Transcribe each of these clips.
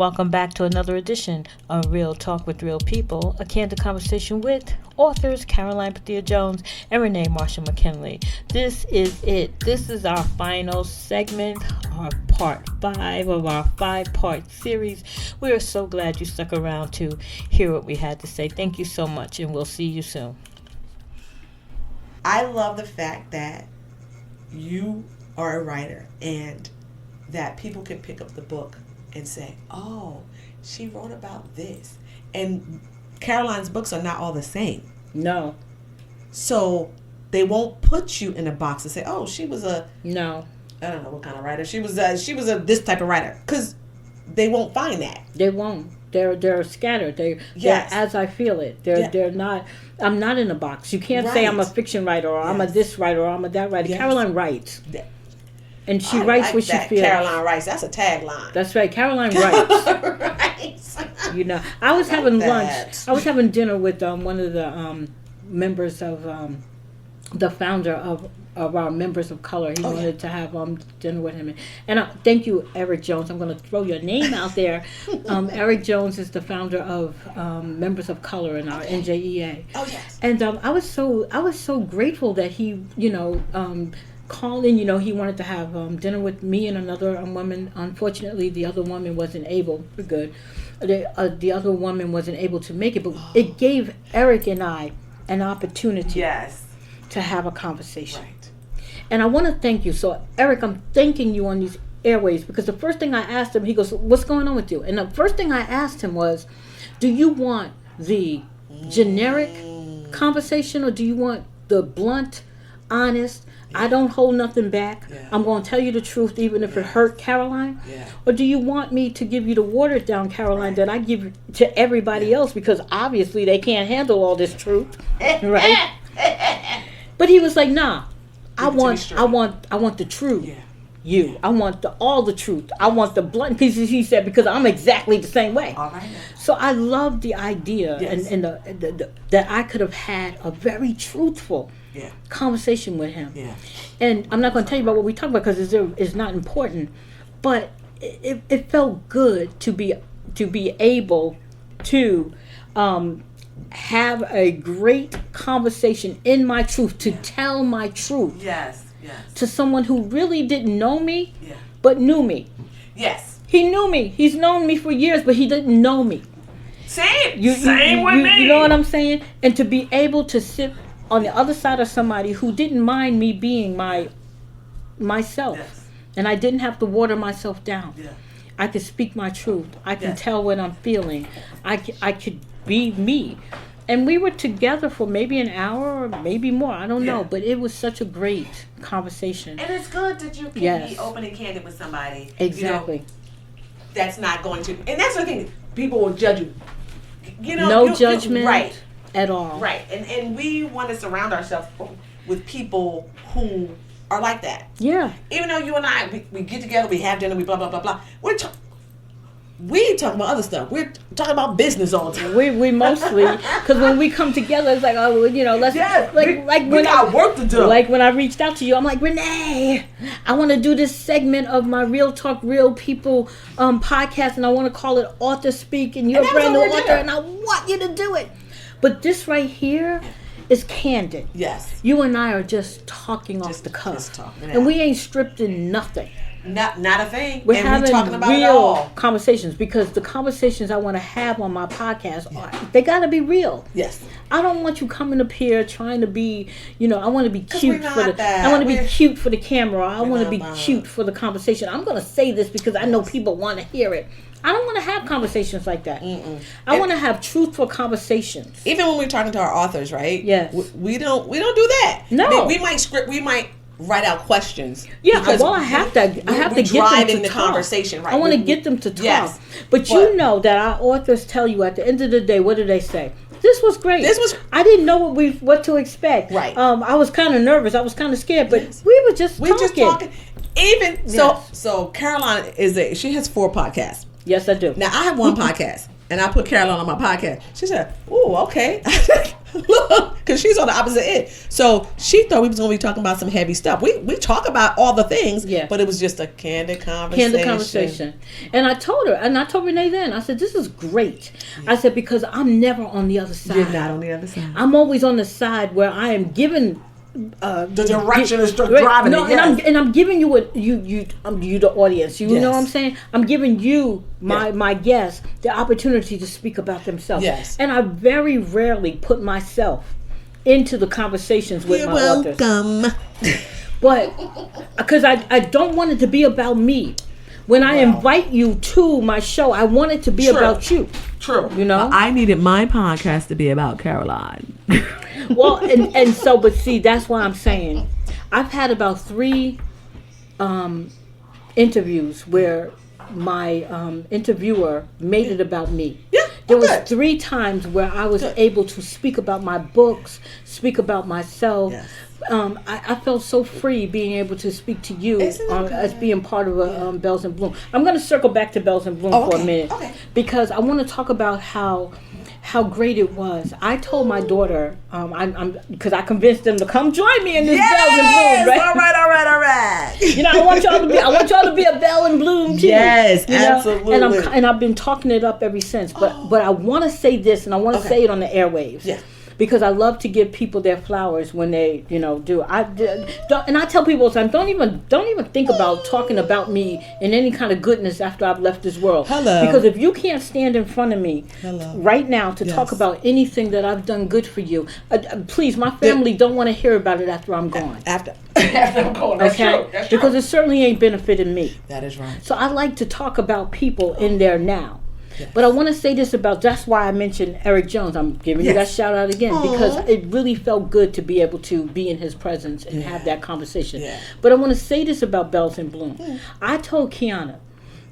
Welcome back to another edition of Real Talk with Real People, a candid conversation with authors Karoline Bethea-Jones and Renee Marshall-McKinley. This is it. This is our final segment, our part 5 of our 5-part series. We are so glad you stuck around to hear what we had to say. Thank you so much, and we'll see you soon. I love the fact that you are a writer and that people can pick up the book and say, oh, she wrote about this. And Karoline's books are not all the same. No. So they won't put you in a box and say, oh, she was a... No. I don't know what kind of writer. She was a this type of writer. Because they won't find that. They won't. They're scattered. They're as I feel it. They're not... I'm not in a box. You can't say I'm a fiction writer or I'm a this writer or I'm a that writer. Yes. Karoline writes. And she writes what she feels. Karoline writes. That's a tagline. That's right. Karoline writes. You know, I was having lunch. I was having dinner with one of the members of the founder of our Members of Color. He wanted to have dinner with him. And thank you, Eric Jones. I'm going to throw your name out there. Eric Jones is the founder of Members of Color in our NJEA. Oh yes. And I was so grateful that he, called in. He wanted to have dinner with me and another woman. Unfortunately, the other woman wasn't able. We're good. The other woman wasn't able to make it, but it gave Eric and I an opportunity to have a conversation. Right. And I want to thank you. So, Eric, I'm thanking you on these airways because the first thing I asked him, he goes, what's going on with you? And the first thing I asked him was, do you want the generic conversation or do you want the blunt, honest, I don't hold nothing back. Yeah. I'm going to tell you the truth even if it hurt Karoline. Yeah. Or do you want me to give you the watered down Karoline that I give to everybody else because obviously they can't handle all this truth, right? But he was like, "Nah, I want the truth. Yeah. I want all the truth. I want the blunt pieces." He said because I'm exactly the same way. All right. So I love the idea and that I could have had a very truthful conversation with him. Yeah. And I'm not going to tell you about what we talked about because it's not important, but it felt good to be able to have a great conversation in my truth, to tell my truth. Yes. To someone who really didn't know me, but knew me. Yes. He knew me. He's known me for years, but he didn't know me. Same with me. You know what I'm saying? And to be able to sit on the other side of somebody who didn't mind me being myself. Yes. And I didn't have to water myself down. Yeah. I could speak my truth. I can tell what I'm feeling. I could be me. And we were together for maybe an hour or maybe more. I don't know. But it was such a great conversation. And it's good that you can be open and candid with somebody. Exactly. That's not going to... And that's the thing. People will judge you. No judgment. Right. At all. Right. And we want to surround ourselves with people who are like that. Yeah. Even though you and I, we get together, we have dinner, we blah, blah, blah, blah. We talk about other stuff. We're talking about business all the time. We mostly, because when we come together, it's like, let's, we got work to do. Like when I reached out to you, I'm like, Renee, I want to do this segment of my Real Talk, Real People podcast, and I want to call it Author Speak, and you're a brand new author, and I want you to do it. But this right here is candid. Yes. You and I are just talking off the cuff. And we ain't stripped in nothing. Not a thing. We're having talking about real conversations because the conversations I want to have on my podcast, they got to be real. Yes. I don't want you coming up here trying to be, I want to be cute for the cute for the camera. I want to be cute for the conversation. I'm going to say this because I know people want to hear it. I don't want to have conversations like that. I want to have truthful conversations. Even when we're talking to our authors, right? Yes. We don't do that. No. We might write out questions. Yeah, well, I have to get them to driving the talk. Conversation, right? I want to get them to talk. Yes. But you know that our authors tell you at the end of the day, what do they say? This was great. I didn't know what to expect. Right. I was kind of nervous. I was kind of scared, but we were just talking. Even so Karoline she has 4 podcasts. Yes, I do. Now I have one podcast, and I put Karoline on my podcast. She said, "Ooh, okay." Look, because she's on the opposite end. So she thought we was going to be talking about some heavy stuff. We talk about all the things, but it was just a candid conversation. And I told her, and I told Renee then, I said, this is great. I said, because I'm never on the other side. You're not on the other side. I'm always on the side where I am given the direction is driving. No, and I'm giving you you the audience. You know what I'm saying? I'm giving you my guests the opportunity to speak about themselves. Yes. And I very rarely put myself into the conversations with my authors. Welcome. But because I don't want it to be about me. When I invite you to my show, I want it to be about you. True. You know? I needed my podcast to be about Karoline. Well, and so, but see, that's why I'm saying I've had about 3 interviews where my interviewer made it about me. Yeah, there was 3 times where I was able to speak about my books, speak about myself. Yes. I felt so free being able to speak to you as being part of Bells in Bloom. I'm going to circle back to Bells in Bloom for a minute because I want to talk about how great it was. I told my daughter, because I convinced them to come join me in this Bells in Bloom. Right? All right. You know, I want y'all to be a Bell in Bloom too. Yes, you know? absolutely. And I've been talking it up ever since. But I want to say this, and I want to say it on the airwaves. Yeah. Because I love to give people their flowers when they, do. And I tell people all the time, don't even think about talking about me in any kind of goodness after I've left this world. Hello. Because if you can't stand in front of me right now to talk about anything that I've done good for you, please, my family don't want to hear about it after I'm gone. After I'm gone. That's true. That's true. Because it certainly ain't benefiting me. That is right. So I like to talk about people in there now. Yes. But I want to say this that's why I mentioned Eric Jones. I'm giving you that shout out again because it really felt good to be able to be in his presence and have that conversation. Yeah. But I want to say this about Bells in Bloom. I told Kiana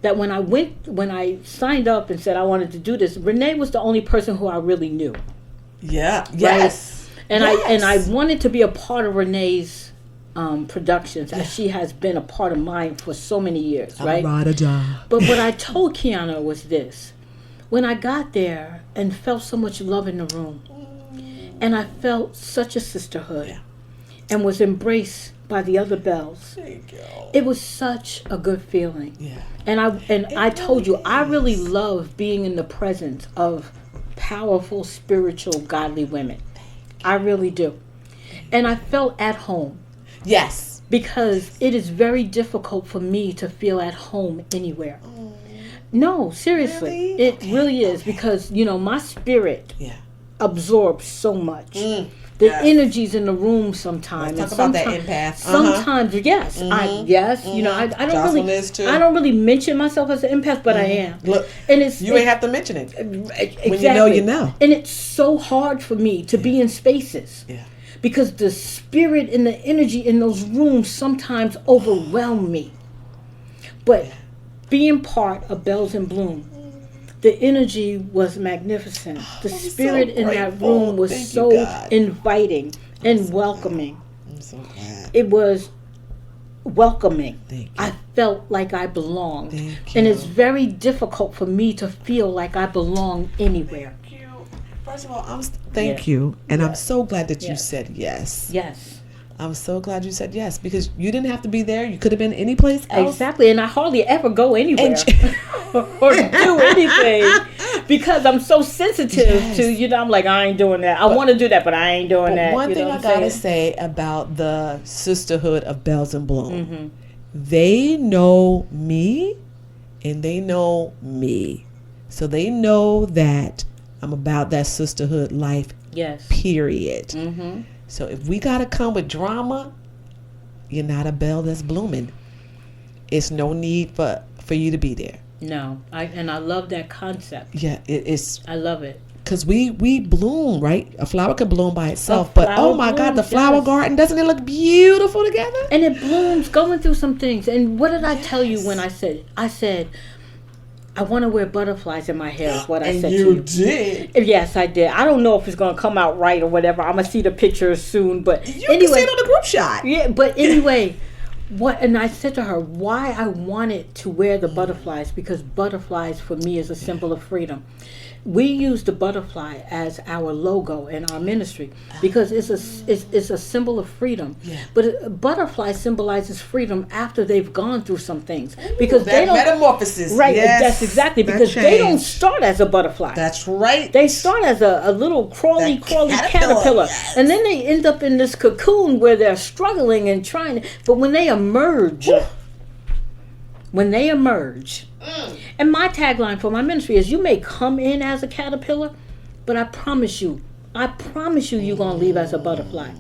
that when I signed up and said I wanted to do this, Renee was the only person who I really knew. Yeah. Right? Yes. And I wanted to be a part of Renee's productions as she has been a part of mine for so many years, right? But what I told Kiana was this. When I got there and felt so much love in the room, and I felt such a sisterhood, and was embraced by the other Bells, it was such a good feeling. Yeah. And I told you, I really love being in the presence of powerful, spiritual, godly women. I really do. And I felt at home. Yes. Because it is very difficult for me to feel at home anywhere. No, seriously. Really? It really is because, my spirit absorbs so much. The energies in the room sometimes. Let's talk about that empath. Sometimes, yes. I don't really mention myself as an empath, but I am. Look, and you ain't have to mention it. Exactly. When you know. And it's so hard for me to be in spaces. Yeah. Because the spirit and the energy in those rooms sometimes overwhelm me. But being part of Bells in Bloom, the energy was magnificent. The spirit in that room was so inviting and welcoming. I'm so glad. It was welcoming. I felt like I belonged. And it's very difficult for me to feel like I belong anywhere. First of all, thank you. And I'm so glad that you said yes. Yes. I'm so glad you said yes because you didn't have to be there. You could have been any place else. Exactly. And I hardly ever go anywhere or do anything because I'm so sensitive to, I'm like, I ain't doing that. I want to do that, but I ain't doing that. One thing I got to say about the sisterhood of Bells in Bloom, they know me and they know me. So they know that I'm about that sisterhood life, period. So if we got to come with drama, you're not a bell that's blooming. It's no need for you to be there. No, I love that concept. Yeah, it's. I love it. Because we bloom, right? A flower can bloom by itself. But oh my God, the flower garden, doesn't it look beautiful together? And it blooms going through some things. And what did I tell you when I said, I want to wear butterflies in my hair is what I said to you. And you did? Yes, I did. I don't know if it's going to come out right or whatever. I'm going to see the pictures soon. But you can see it on the group shot. Yeah, but anyway, And I said to her why I wanted to wear the butterflies, because butterflies for me is a symbol of freedom. We use the butterfly as our logo in our ministry because it's a symbol of freedom. Yeah. But a butterfly symbolizes freedom after they've gone through some things. Because that they don't, metamorphosis. Right, yes, that's exactly. Because they don't start as a butterfly. That's right. They start as a little crawly caterpillar. Yes. And then they end up in this cocoon where they're struggling and trying. But when they emerge, and my tagline for my ministry is, you may come in as a caterpillar, but I promise you you're going to leave as a butterfly.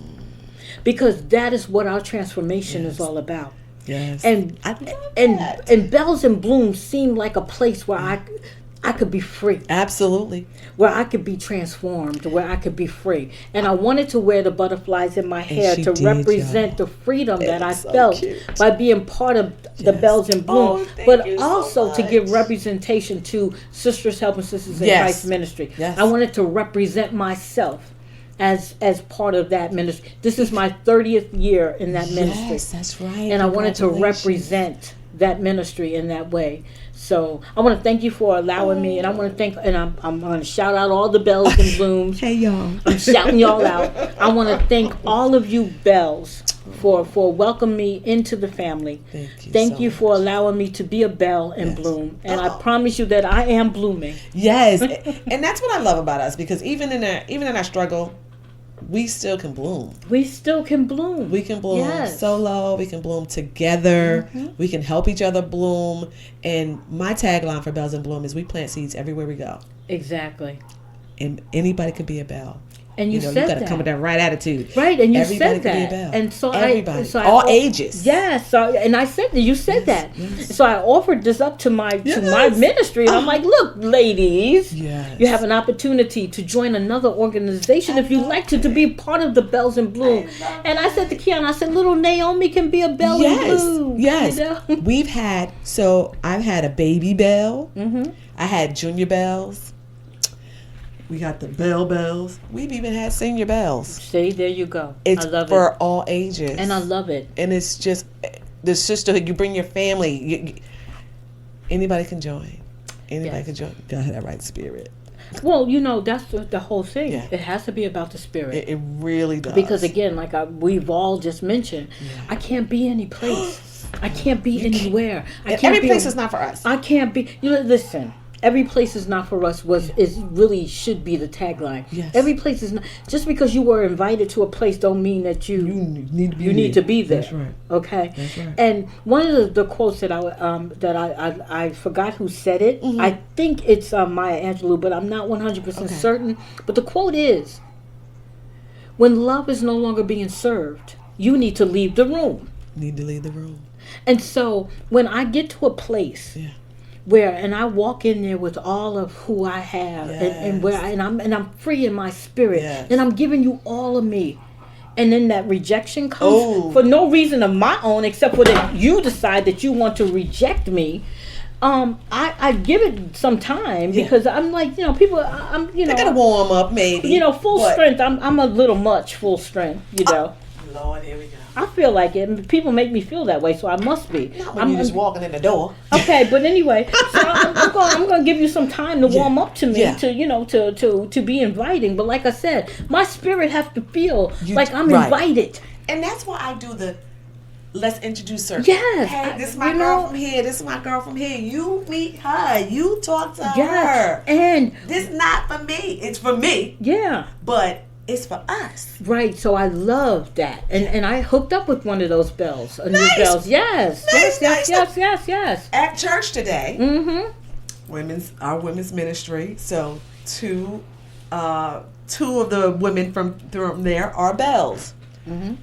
Because that is what our transformation is all about. Yes. And Bells and Blooms seem like a place where I could be free. Absolutely. Where I could be transformed, where I could be free. And I wanted to wear the butterflies in my hair to represent the freedom that I felt by being part of the Bells and Blooms, but also to give representation to Sisters Helping Sisters in Christ ministry. Yes. I wanted to represent myself as part of that ministry. This is my 30th year in that ministry. Yes, that's right. And I wanted to represent that ministry in that way. So I want to thank you for allowing me, and I want to thank, and I'm going to shout out all the Bells and Blooms. Hey y'all, I'm shouting y'all out. I want to thank all of you Bells for welcoming me into the family. Thank you for allowing me to be a bell and bloom, and I promise you that I am blooming. Yes, and that's what I love about us, because even in our struggle, we still can bloom. We still can bloom. We can bloom solo. We can bloom together. Mm-hmm. We can help each other bloom. And my tagline for Bells and Bloom is, we plant seeds everywhere we go. Exactly. And anybody can be a bell. And you said that. You got to come with that right attitude. Right, and you everybody said that. Can be a bell. And so everybody, all ages. Yes, and I said that. You said that. Yes. So I offered this up to my ministry, and I'm like, look, ladies, you have an opportunity to join another organization if you like to be part of the Bells and Bloom. And I said to Kiana, I said, little Naomi can be a bell and bloom. Yes, you know? I've had a baby bell. Mm-hmm. I had junior bells. We got the bells. We've even had senior bells. See, there you go. It's I love for all ages. And I love it. And it's just the sisterhood. You bring your family. Anybody can join. Anybody can join. Gotta have that right spirit. Well, that's the whole thing. Yeah. It has to be about the spirit. It really does. Because again, like we've all just mentioned, I can't be any place. I can't be anywhere. Every place is not for us. I can't be. Listen. Every place is not for us should be the tagline. Yes. Every place is not. Just because you were invited to a place don't mean that you need to be there. That's right. Okay. That's right. And one of the quotes that I forgot who said it. Mm-hmm. I think it's Maya Angelou, but I'm not 100% certain. But the quote is, "When love is no longer being served, you need to leave the room." And so when I get to a place. Yeah. And I walk in there with all of who I have, and I'm free in my spirit, and I'm giving you all of me, and then that rejection comes for no reason of my own except for that you decide that you want to reject me. I give it some time because I'm like, people, they gotta warm up maybe. Full strength. I'm a little much full strength. Lord, here we go. I feel like it, and people make me feel that way, so I must be. Not when you're just walking in the door. Okay, but anyway, so I'm going to give you some time to warm up to me, to be inviting. But like I said, my spirit has to feel like I'm invited. And that's why I do the let's introduce her. Yes. Hey, this is my girl from here. This is my girl from here. You meet her. You talk to her. And this is not for me. It's for me. Yeah. But it's for us. Right, so I love that. And I hooked up with one of those bells. New bells. Yes. Yes. At church today, mm-hmm. our women's ministry. So two of the women from there are bells. Mm-hmm.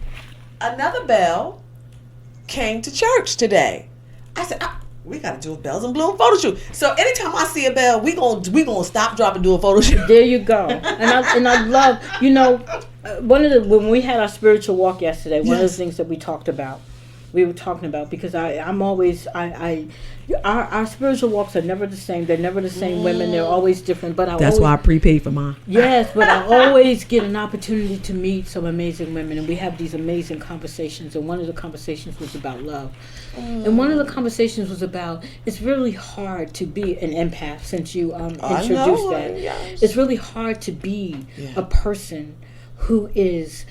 Another bell came to church today. I said, we gotta do a Bells and Bloom photo shoot. So anytime I see a bell, we gonna stop, drop, and do a photo shoot. There you go. And I love, when we had our spiritual walk yesterday, one of the things that we talked about we were talking about, because I'm always our spiritual walks are never the same. They're never the same women. They're always different. But that's why I prepaid for mine. Yes, but I always get an opportunity to meet some amazing women, and we have these amazing conversations. And one of the conversations was about love, and one of the conversations was about, it's really hard to be an empath, since you introduced that. Yes. It's really hard to be a person who is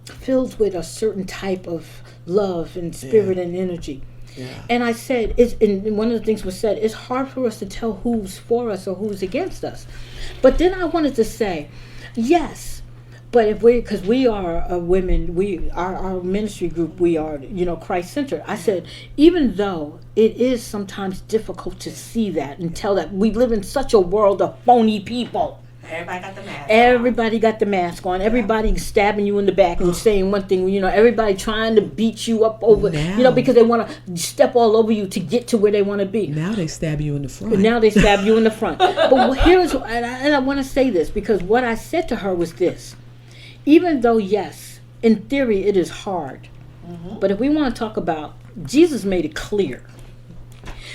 filled with a certain type of love and spirit and energy. Yeah. And I said, and one of the things was said, it's hard for us to tell who's for us or who's against us. But then I wanted to say, yes, but because we are women, our ministry group, we are, Christ-centered. I said, even though it is sometimes difficult to see that and tell that we live in such a world of phony people. Everybody got the mask on. Everybody stabbing you in the back and saying one thing. Everybody trying to beat you up over, because they want to step all over you to get to where they want to be. Now they stab you in the front. But here's, and I want to say this, because what I said to her was this. Even though, yes, in theory it is hard, but if we want to talk about, Jesus made it clear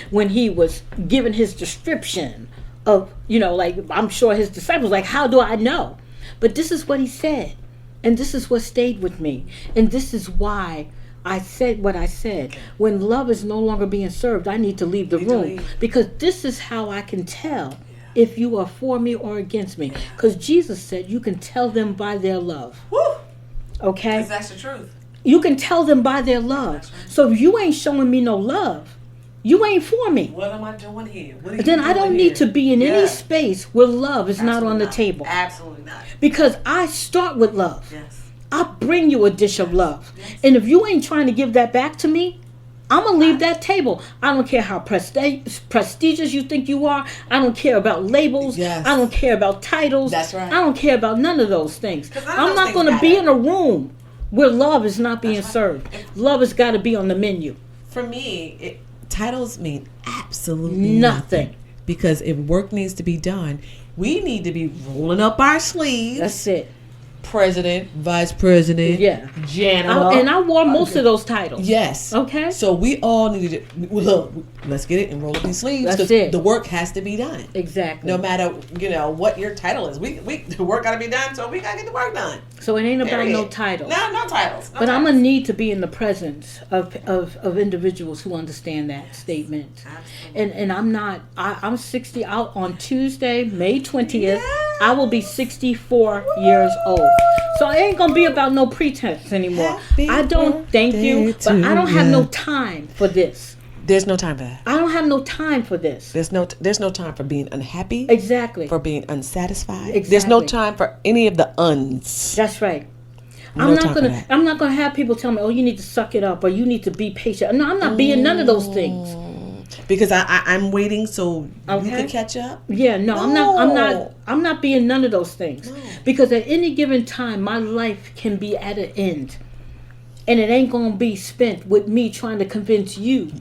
when he was giving his description of, I'm sure his disciples, like, how do I know? But this is what he said. And this is what stayed with me. And this is why I said what I said. When love is no longer being served, I need to leave the room. Because this is how I can tell if you are for me or against me. Because Jesus said you can tell them by their love. Woo! Okay? Because that's the truth. You can tell them by their love. So if you ain't showing me no love, you ain't for me. What am I doing here? Then I don't need to be in any space where love is not on the table. Absolutely not. Because I start with love. Yes. I bring you a dish of love. Yes. And if you ain't trying to give that back to me, I'm going to leave that table. I don't care how prestigious you think you are. I don't care about labels. Yes. I don't care about titles. That's right. I don't care about none of those things. I'm not going to be in a room where love is not being served. Love has got to be on the menu. For me, titles mean absolutely nothing. Because if work needs to be done, we need to be rolling up our sleeves. That's it. President, vice president, janitor. And I wore most of those titles. Yes. Okay. So we all needed to, look, let's get it and roll up these sleeves. That's it. The work has to be done. Exactly. No matter, what your title is. The work got to be done, so we got to get the work done. So it ain't about no titles. No titles. But I'm going to need to be in the presence of individuals who understand that statement. Absolutely. And I'm 60 out on Tuesday, May 20th. I will be 64 years old. So it ain't gonna be about no pretense anymore. I don't, thank you, but I don't have no time for this. There's no time for that. I don't have no time for this. There's no time for being unhappy. Exactly. For being unsatisfied. Exactly. There's no time for any of the uns. That's right. I'm not gonna have people tell me, oh, you need to suck it up or you need to be patient. No, I'm not being none of those things. Because I'm waiting so you can catch up. Yeah, no, I'm not being none of those things. No. Because at any given time, my life can be at an end, and it ain't gonna be spent with me trying to convince you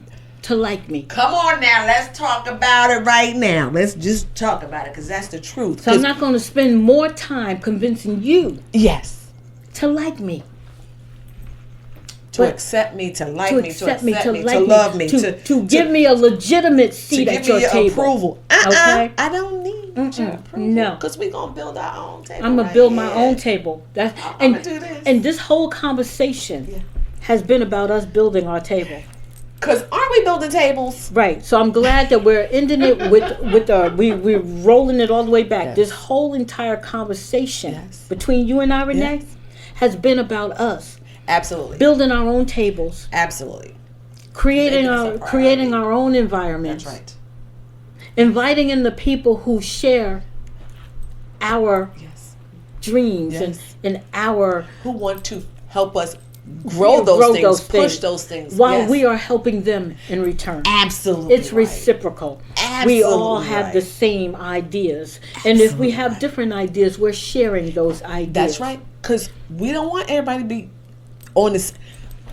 to like me. Come on now, let's talk about it right now. Let's just talk about it, because that's the truth. So I'm not gonna spend more time convincing you. Yes. To like me. To accept me, to like me, to love me, to give me a legitimate seat at your table. Approval. Okay? I don't need your approval. No. Because we're going to build our own table. I'm going to build my own table. I'm going to do this. And this whole conversation has been about us building our table. Because aren't we building tables? Right. So I'm glad that we're ending it we're rolling it all the way back. Yes. This whole entire conversation between you and I, Renee, has been about us. Absolutely. Building our own tables. Absolutely. Creating our own environments. That's right. Inviting in the people who share our dreams and our... Who want to help us grow those things, push those things. While we are helping them in return. Absolutely. It's reciprocal. Absolutely. We all have the same ideas. Absolutely. And if we have different ideas, we're sharing those ideas. That's right. Because we don't want everybody to be on this.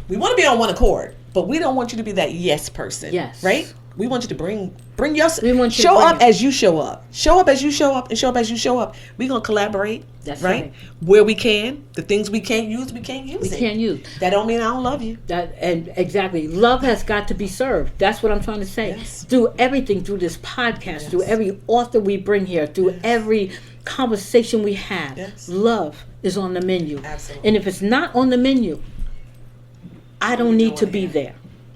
We want to be on one accord, but we don't want you to be that yes person. Yes. Right? We want you to bring yourself. We want you show to up as you show up. Show up as you show up, and show up as you show up. We're gonna collaborate. That's right. Where we can. The things we can't use, we can't use. We can't use. That don't mean I don't love you. And exactly, love has got to be served. That's what I'm trying to say. Yes. Through everything, through this podcast, through every author we bring here, through every conversation we have, love is on the menu. Absolutely. And if it's not on the menu, I don't need to be there.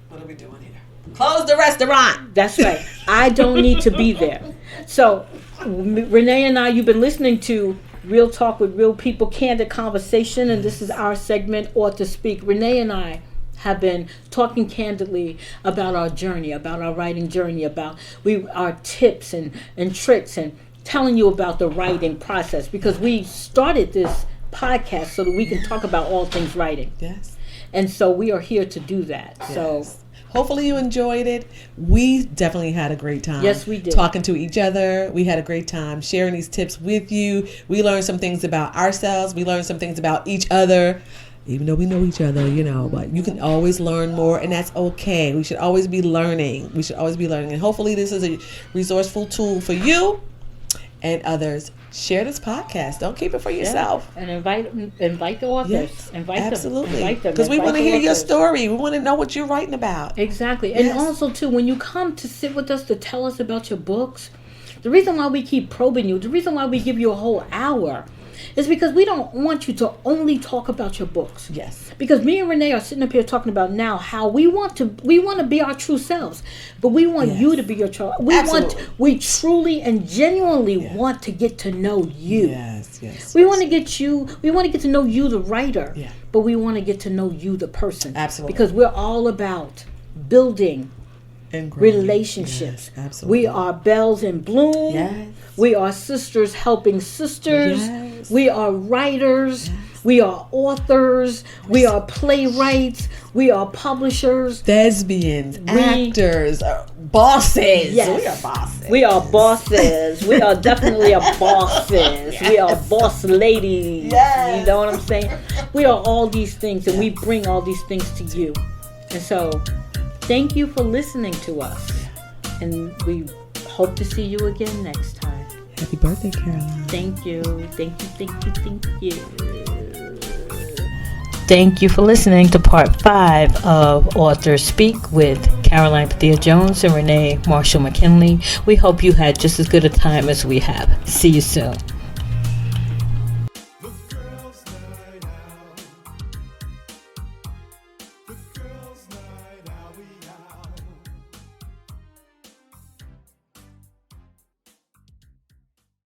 What are we doing here? Close the restaurant. That's right. I don't need to be there. So, Renee and I, you've been listening to Real Talk with Real People, Candid Conversation, and this is our segment, Author Speak. Renee and I have been talking candidly about our journey, about our writing journey, about our tips and tricks, and telling you about the writing process, because we started this podcast so that we can talk about all things writing. Yes. And so we are here to do that. Yes. So hopefully you enjoyed it. We definitely had a great time. Yes, we did. Talking to each other. We had a great time sharing these tips with you. We learned some things about ourselves. We learned some things about each other. Even though we know each other, but you can always learn more, and that's okay. We should always be learning. And hopefully this is a resourceful tool for you and others. Share this podcast. Don't keep it for yourself. And invite the authors. Yes, invite absolutely. them. Because we want to hear your story. We want to know what you're writing about. Exactly. Yes. And also, too, when you come to sit with us to tell us about your books, the reason why we keep probing you, the reason why we give you a whole hour, is because we don't want you to only talk about your books. Yes. Because me and Renee are sitting up here talking about now how we want to be our true selves, but we want you to be your true. We truly and genuinely want to get to know you. Yes. We want to get to know you, the writer. Yeah. But we want to get to know you, the person. Absolutely. Because we're all about building and growing. Relationships. Yes, absolutely. We are bells in bloom. Yes. We are sisters helping sisters. Yes. We are writers. Yes. We are authors. We are playwrights. We are publishers. Thespians, actors, bosses. Yes. We are bosses. We are bosses. We are definitely bosses. We are boss ladies. Yes. You know what I'm saying? We are all these things, and we bring all these things to you. And so, thank you for listening to us. And we hope to see you again next time. Happy birthday, Caroline. Thank you. Thank you for listening to part 5 of Author Speak with Karoline Bethea-Jones and Renee Marshall-McKinley. We hope you had just as good a time as we have. See you soon.